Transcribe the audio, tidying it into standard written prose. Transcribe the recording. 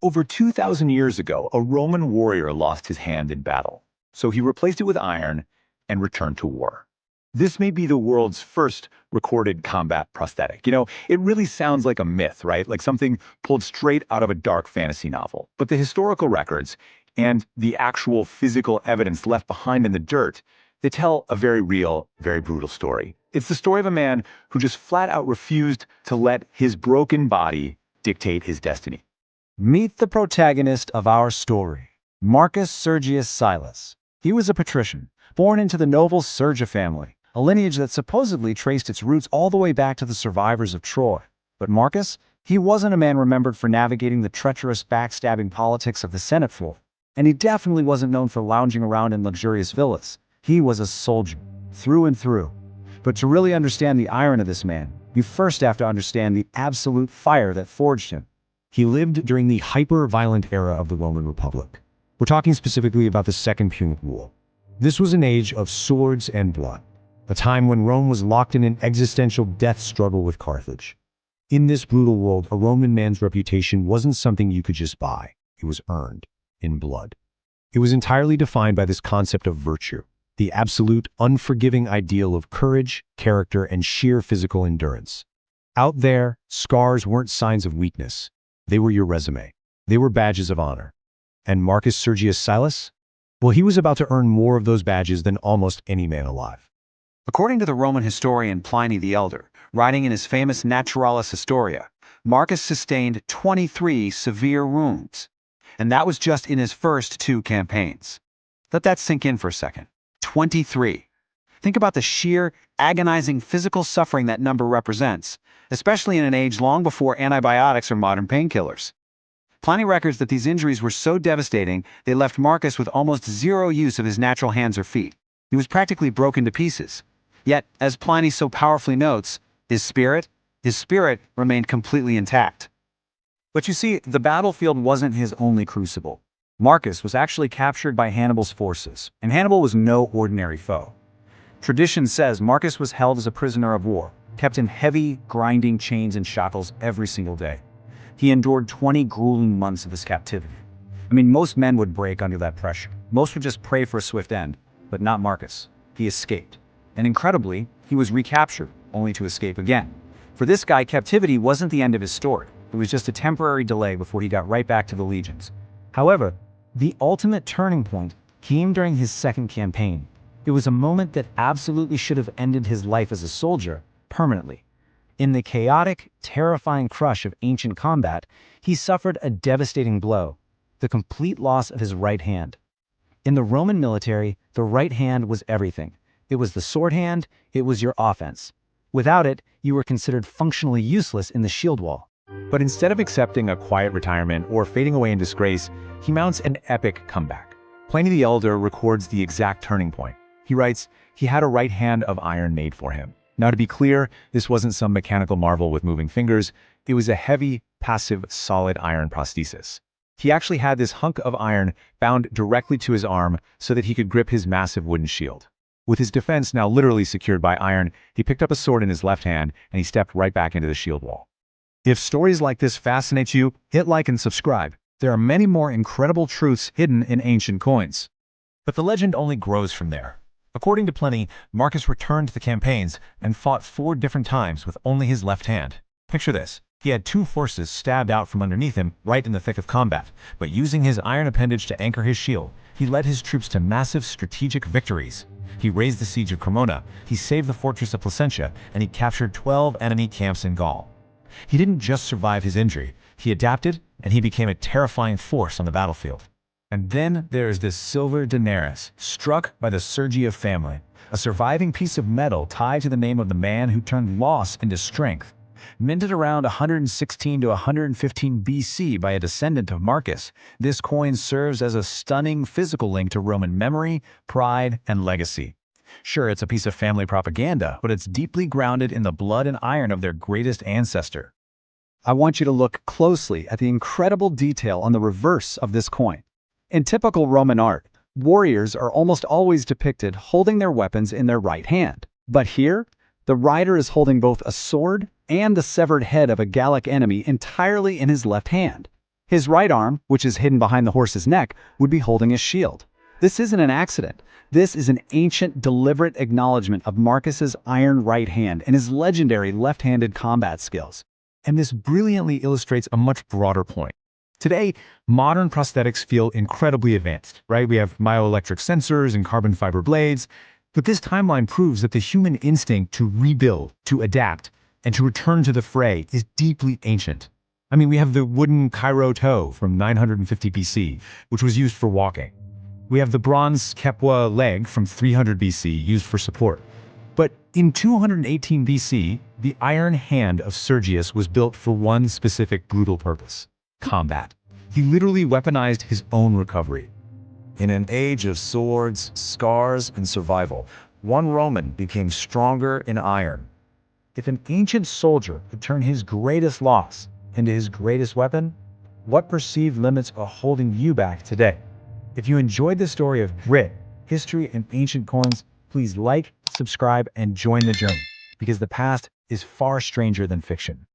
Over 2,000 years ago, a Roman warrior lost his hand in battle, so he replaced it with iron and returned to war. This may be the world's first recorded combat prosthetic. It really sounds like a myth, right? Like something pulled straight out of a dark fantasy novel. But the historical records and the actual physical evidence left behind in the dirt, they tell a very real, very brutal story. It's the story of a man who just flat out refused to let his broken body dictate his destiny. Meet the protagonist of our story, Marcus Sergius Silus. He was a patrician, born into the noble Sergia family, a lineage that supposedly traced its roots all the way back to the survivors of Troy. But Marcus, he wasn't a man remembered for navigating the treacherous, backstabbing politics of the Senate floor. And he definitely wasn't known for lounging around in luxurious villas. He was a soldier, through and through. But to really understand the iron of this man, you first have to understand the absolute fire that forged him. He lived during the hyper-violent era of the Roman Republic. We're talking specifically about the Second Punic War. This was an age of swords and blood, a time when Rome was locked in an existential death struggle with Carthage. In this brutal world, a Roman man's reputation wasn't something you could just buy. It was earned in blood. It was entirely defined by this concept of virtue, the absolute, unforgiving ideal of courage, character, and sheer physical endurance. Out there, scars weren't signs of weakness. They were your resume. They were badges of honor. And Marcus Sergius Silus? Well, he was about to earn more of those badges than almost any man alive. According to the Roman historian Pliny the Elder, writing in his famous Naturalis Historia, Marcus sustained 23 severe wounds. And that was just in his first 2 campaigns. Let that sink in for a second. 23. Think about the sheer, agonizing physical suffering that number represents, especially in an age long before antibiotics or modern painkillers. Pliny records that these injuries were so devastating they left Marcus with almost zero use of his natural hands or feet. He was practically broken to pieces. Yet, as Pliny so powerfully notes, his spirit remained completely intact. But you see, the battlefield wasn't his only crucible. Marcus was actually captured by Hannibal's forces, and Hannibal was no ordinary foe. Tradition says Marcus was held as a prisoner of war, kept in heavy, grinding chains and shackles every single day. He endured 20 grueling months of this captivity. Most men would break under that pressure. Most would just pray for a swift end, but not Marcus. He escaped. And incredibly, he was recaptured, only to escape again. For this guy, captivity wasn't the end of his story. It was just a temporary delay before he got right back to the legions. However, the ultimate turning point came during his second campaign. It was a moment that absolutely should have ended his life as a soldier permanently. In the chaotic, terrifying crush of ancient combat, he suffered a devastating blow, the complete loss of his right hand. In the Roman military, the right hand was everything. It was the sword hand, it was your offense. Without it, you were considered functionally useless in the shield wall. But instead of accepting a quiet retirement or fading away in disgrace, he mounts an epic comeback. Pliny the Elder records the exact turning point. He writes, he had a right hand of iron made for him. Now, to be clear, this wasn't some mechanical marvel with moving fingers. It was a heavy, passive, solid iron prosthesis. He actually had this hunk of iron bound directly to his arm so that he could grip his massive wooden shield. With his defense now literally secured by iron, he picked up a sword in his left hand and he stepped right back into the shield wall. If stories like this fascinate you, hit like and subscribe. There are many more incredible truths hidden in ancient coins. But the legend only grows from there. According to Pliny, Marcus returned to the campaigns and fought 4 different times with only his left hand. Picture this. He had 2 horses stabbed out from underneath him right in the thick of combat, but using his iron appendage to anchor his shield, he led his troops to massive strategic victories. He raised the siege of Cremona, he saved the fortress of Placentia, and he captured 12 enemy camps in Gaul. He didn't just survive his injury, he adapted, and he became a terrifying force on the battlefield. And then there is this silver denarius, struck by the Sergia family, a surviving piece of metal tied to the name of the man who turned loss into strength. Minted around 116 to 115 BC by a descendant of Marcus, this coin serves as a stunning physical link to Roman memory, pride, and legacy. Sure, it's a piece of family propaganda, but it's deeply grounded in the blood and iron of their greatest ancestor. I want you to look closely at the incredible detail on the reverse of this coin. In typical Roman art, warriors are almost always depicted holding their weapons in their right hand. But here, the rider is holding both a sword and the severed head of a Gallic enemy entirely in his left hand. His right arm, which is hidden behind the horse's neck, would be holding his shield. This isn't an accident. This is an ancient, deliberate acknowledgement of Marcus's iron right hand and his legendary left-handed combat skills. And this brilliantly illustrates a much broader point. Today, modern prosthetics feel incredibly advanced, right? We have myoelectric sensors and carbon fiber blades, but this timeline proves that the human instinct to rebuild, to adapt, and to return to the fray is deeply ancient. I mean, we have the wooden Cairo toe from 950 BC, which was used for walking. We have the bronze Kepwa leg from 300 BC used for support. But in 218 BC, the iron hand of Sergius was built for one specific brutal purpose: combat. He literally weaponized his own recovery. In an age of swords, scars, and survival, one Roman became stronger in iron. If an ancient soldier could turn his greatest loss into his greatest weapon, what perceived limits are holding you back today? If you enjoyed this story of grit, history, and ancient coins, please like, subscribe, and join the journey, because the past is far stranger than fiction.